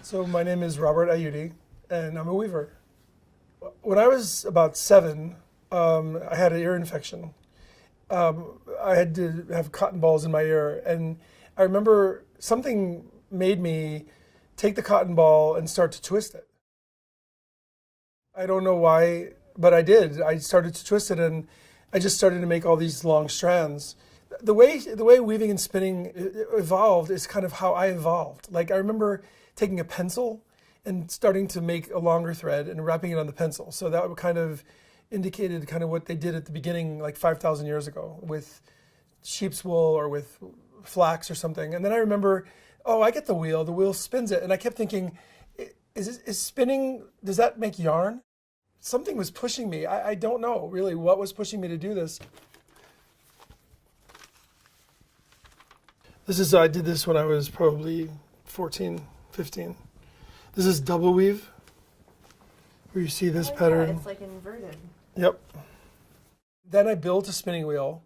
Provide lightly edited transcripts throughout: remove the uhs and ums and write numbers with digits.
So my name is Robert Aiudi, and I'm a weaver. When I was about 7, I had an ear infection. I had to have cotton balls in my ear, and I remember something made me take the cotton ball and start to twist it. I don't know why, but I did. I started to twist it, and I just started to make all these long strands. The way weaving and spinning evolved is kind of how I evolved. Like, I remember taking a pencil and starting to make a longer thread and wrapping it on the pencil. So that kind of indicated kind of what they did at the beginning, like 5,000 years ago, with sheep's wool or with flax or something. And then I remember, oh, I get the wheel spins it. And I kept thinking, is spinning, does that make yarn? Something was pushing me. I don't know really what was pushing me to do this. I did this when I was probably 14, 15. This is double weave, where you see this pattern. Yeah, it's like inverted. Yep. Then I built a spinning wheel,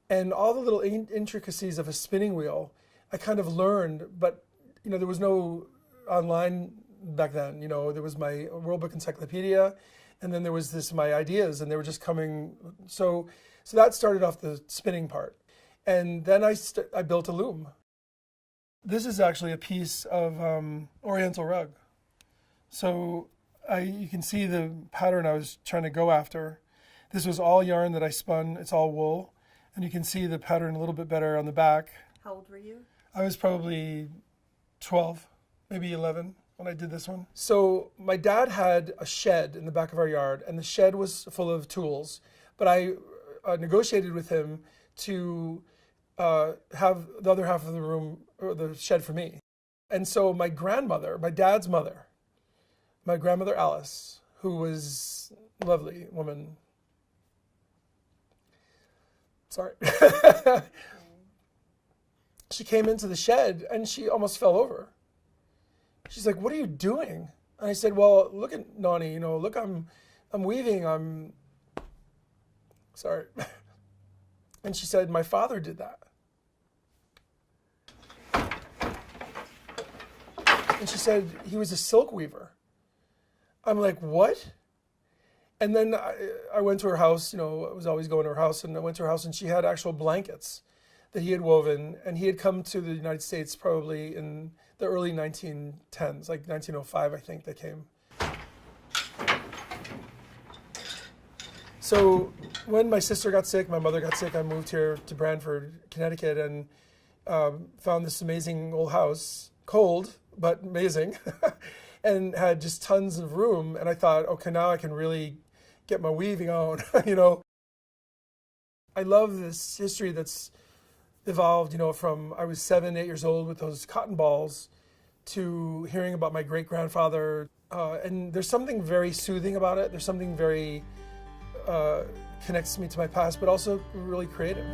and all the little intricacies of a spinning wheel, I kind of learned, but there was no online back then. There was my World Book Encyclopedia, and then there was my ideas, and they were just coming. So that started off the spinning part. And then I built a loom. This is actually a piece of Oriental rug. So you can see the pattern I was trying to go after. This was all yarn that I spun. It's all wool. And you can see the pattern a little bit better on the back. How old were you? I was probably 12, maybe 11 when I did this one. So my dad had a shed in the back of our yard, and the shed was full of tools. But I negotiated with him to have the other half of the room, or the shed, for me. And so my grandmother, my dad's mother, my grandmother Alice, who was a lovely woman. Sorry. She came into the shed and she almost fell over. She's like, "What are you doing?" And I said, "Well, look at Nani, look, I'm weaving, I'm..." Sorry. And she said, "My father did that." And she said, "He was a silk weaver." I'm like, "What?" And then I went to her house, I was always going to her house, and I went to her house, and she had actual blankets that he had woven, and he had come to the United States probably in the early 1910s, like 1905, I think they came. So when my sister got sick, my mother got sick, I moved here to Branford, Connecticut, and found this amazing old house, cold, but amazing, and had just tons of room. And I thought, okay, now I can really get my weaving on, I love this history that's evolved, from I was 7, 8 years old with those cotton balls to hearing about my great-grandfather. And there's something very soothing about it. There's something very connects me to my past, but also really creative.